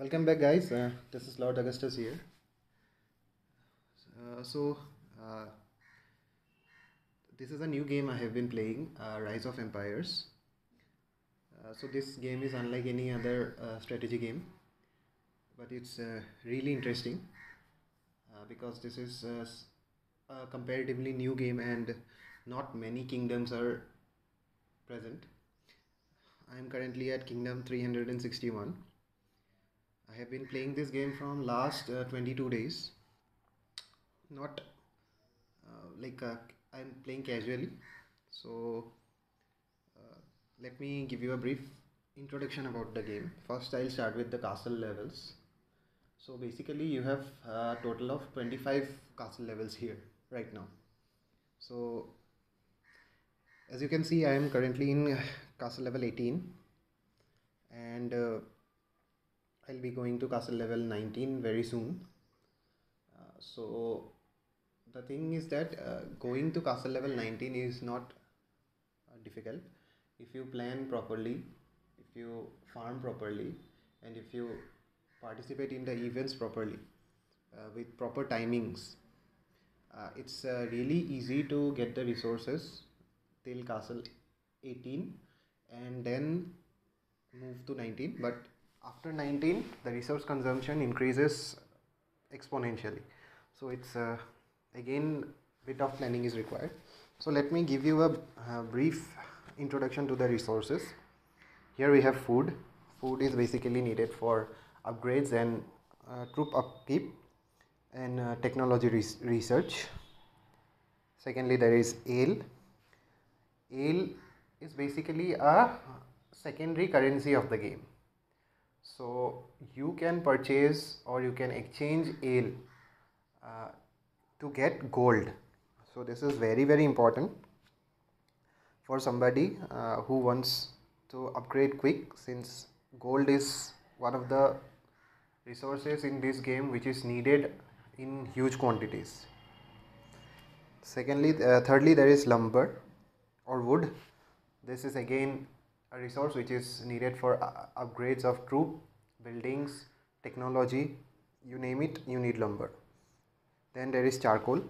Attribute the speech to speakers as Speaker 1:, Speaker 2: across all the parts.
Speaker 1: Welcome back, guys. This is Lord Augustus here. So, this is a new game I have been playing, Rise of Empires. So, this game is unlike any other strategy game, but it's really interesting because this is a comparatively new game and not many kingdoms are present. I am currently at Kingdom 361. I have been playing this game from last 22 days. Not I'm playing casually. So let me give you a brief introduction about the game. First, I'll start with the castle levels. So basically, you have a total of 25 castle levels here right now. So as you can see, I am currently in castle level 18, and I'll be going to castle level 19 very soon. So the thing is that going to castle level 19 is not difficult if you plan properly, if you farm properly, and if you participate in the events properly with proper timings. It's really easy to get the resources till castle 18 and then move to 19, but after 19 the resource consumption increases exponentially. So it's again bit of planning is required. So let me give you a brief introduction to the resources. Here we have food. Food is basically needed for upgrades and troop upkeep and technology research. Secondly, there is ale. Ale is basically a secondary currency of the game. So you can purchase or you can exchange ale uh, to get gold. So this is very important for somebody who wants to upgrade quick, since gold is one of the resources in this game which is needed in huge quantities. Thirdly, there is lumber or wood. This is again a resource which is needed for upgrades of troop, buildings, technology, you name it, you need lumber. Then there is charcoal.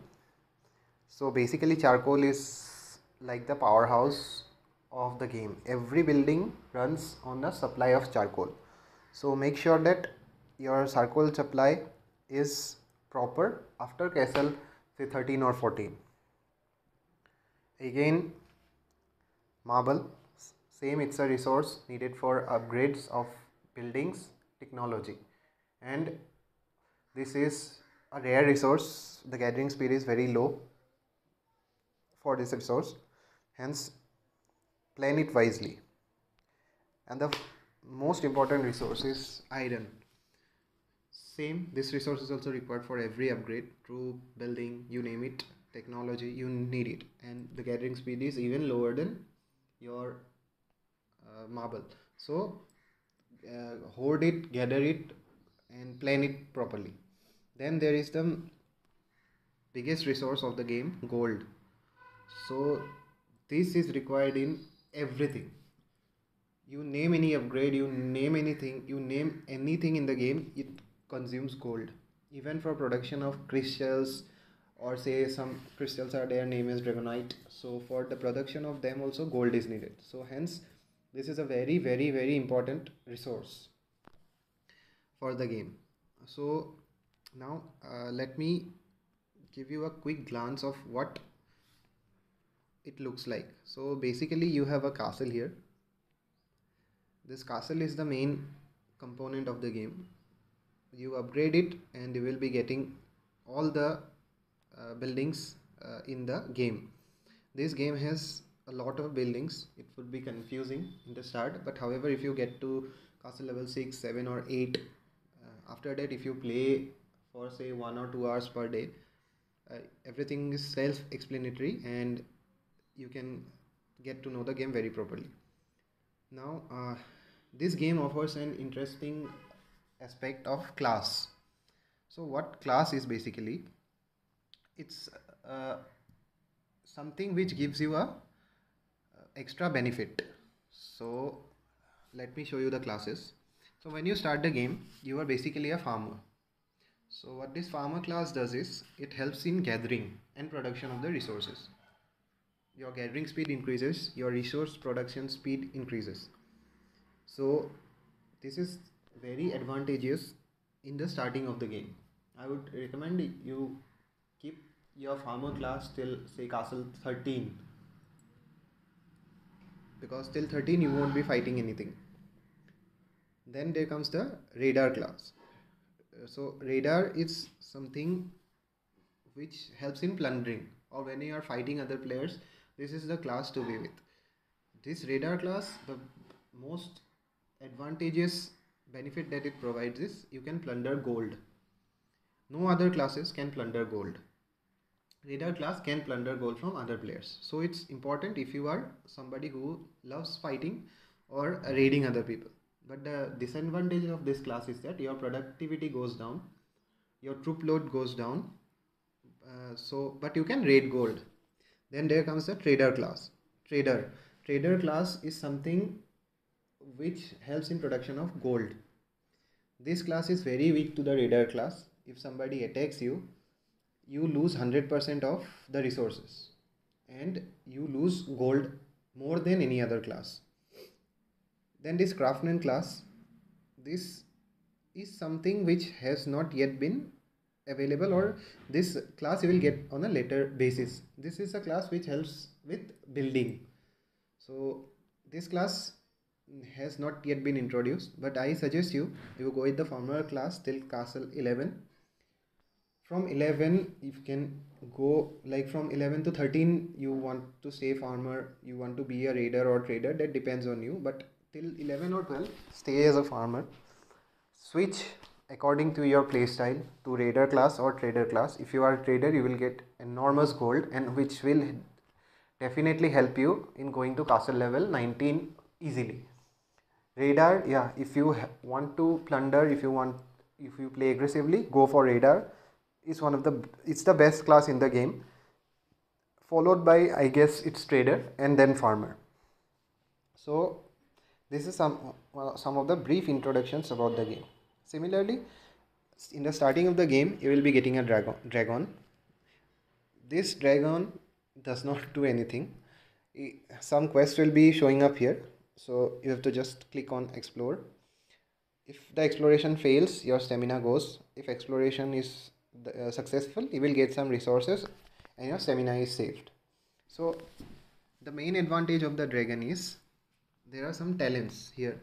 Speaker 1: So basically charcoal is like the powerhouse of the game. Every building runs on a supply of charcoal. So make sure that your charcoal supply is proper after castle say 13 or 14. Again, marble, same, it's a resource needed for upgrades of buildings, technology, and this is a rare resource. The gathering speed is very low for this resource, hence plan it wisely. And the most important resource is iron. Same, this resource is also required for every upgrade, troop, building, you name it, technology, you need it, and the gathering speed is even lower than your marble. So hoard it, gather it, and plan it properly. Then there is the biggest resource of the game, gold. So this is required in everything. You name any upgrade, you name anything in the game, it consumes gold. Even for production of crystals, or say some crystals are there, name is dragonite, so for the production of them also gold is needed. So hence this is a very important resource for the game. So now let me give you a quick glance of what it looks like. So basically you have a castle here. This castle is the main component of the game. You upgrade it and you will be getting all the buildings in the game. This game has a lot of buildings. It would be confusing in the start, but however if you get to castle level 6, 7 or 8, after that if you play for say 1 or 2 hours per day, everything is self-explanatory and you can get to know the game very properly. Now this game offers an interesting aspect of class. So what class is basically, it's something which gives you a extra benefit. So let me show you the classes. So when you start the game, you are basically a farmer. So what this farmer class does is it helps in gathering and production of the resources. Your gathering speed increases, your resource production speed increases. So this is very advantageous in the starting of the game. I would recommend you keep your farmer class till say castle 13, because till 13 you won't be fighting anything. Then there comes the radar class. So radar is something which helps in plundering, or when you are fighting other players, this is the class to be with. This radar class, the most advantageous benefit that it provides is you can plunder gold. No other classes can plunder gold. Radar class can plunder gold from other players. So it's important if you are somebody who loves fighting or raiding other people. But the disadvantage of this class is that your productivity goes down, your troop load goes down. But you can raid gold. Then there comes the trader class. Trader class is something which helps in production of gold. This class is very weak to the raider class. If somebody attacks you, you lose 100% of the resources and you lose gold more than any other class. Then this craftsman class, this is something which has not yet been available, or this class you will get on a later basis. This is a class which helps with building. So this class has not yet been introduced, but I suggest you go with the farmer class till castle 11. From 11 you can go, like from 11 to 13 you want to stay farmer, you want to be a raider or trader, that depends on you, but till 11 or 12 stay as a farmer. Switch according to your playstyle to raider class or trader class. If you are a trader, you will get enormous gold, and which will definitely help you in going to castle level 19 easily. Radar, yeah, if you want to plunder, if you play aggressively, go for radar. It's the best class in the game, followed by, I guess, it's trader and then farmer. So this is some of the brief introductions about the game. Similarly, in the starting of the game, you will be getting a dragon. This dragon does not do anything. Some quest will be showing up here, so you have to just click on explore. If the exploration fails, your stamina goes. If exploration is successful, you will get some resources and your stamina is saved. So the main advantage of the dragon is there are some talents here.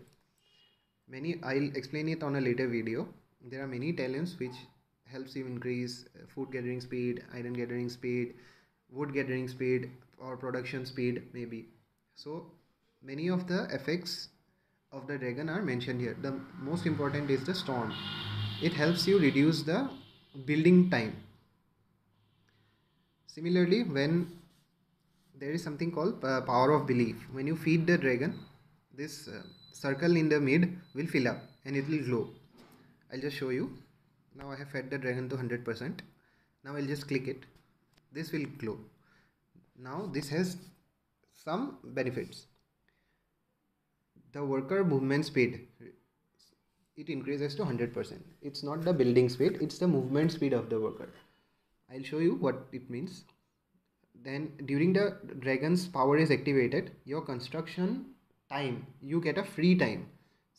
Speaker 1: I'll explain it on a later video. There are many talents which helps you increase food gathering speed, iron gathering speed, wood gathering speed, or production speed maybe. So many of the effects of the dragon are mentioned here. The most important is the storm. It helps you reduce the building time. Similarly, when there is something called power of belief. When you feed the dragon, this circle in the mid will fill up and it will glow. I'll just show you. Now I have fed the dragon to 100%. Now I'll just click it. This will glow. Now this has some benefits. The worker movement speed, it increases to 100%. It's not the building speed, it's the movement speed of the worker. I'll show you what it means. Then during the dragon's power is activated, your construction time, you get a free time.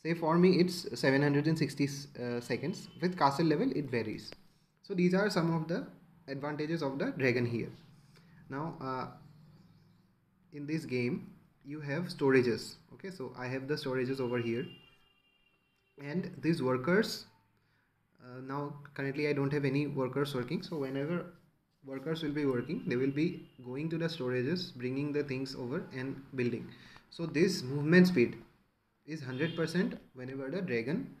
Speaker 1: Say for me it's 760 seconds. With castle level it varies. So these are some of the advantages of the dragon here. Now in this game you have storages. Okay, so I have the storages over here, and these workers, now currently I don't have any workers working, so whenever workers will be working, they will be going to the storages, bringing the things over and building. So this movement speed is 100% whenever the dragon,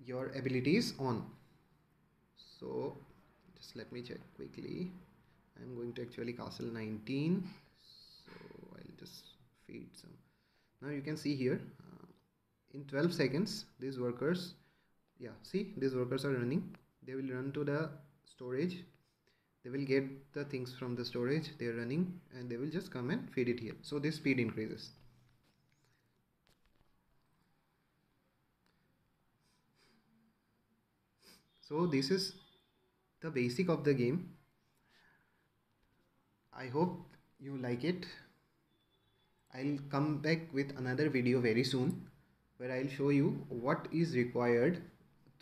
Speaker 1: your ability is on. So just let me check quickly. I'm going to actually castle 19, so I'll just feed some. Now you can see here in 12 seconds these workers, yeah, see, these workers are running. They will run to the storage, they will get the things from the storage, they are running, and they will just come and feed it here. So this speed increases. So this is the basic of the game. I hope you like it. I'll come back with another video very soon where I'll show you what is required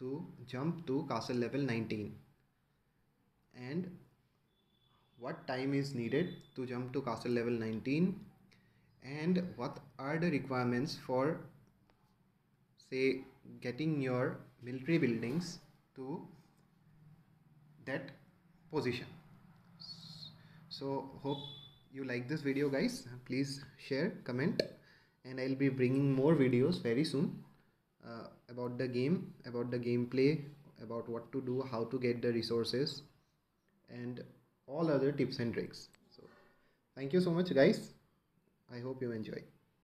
Speaker 1: to jump to castle level 19 and what time is needed to jump to castle level 19 and what are the requirements for, say, getting your military buildings to that position. So hope you like this video, guys. Please share, comment, and I'll be bringing more videos very soon about the game, about the gameplay, about what to do, how to get the resources, and all other tips and tricks. So thank you so much, guys. I hope you enjoy.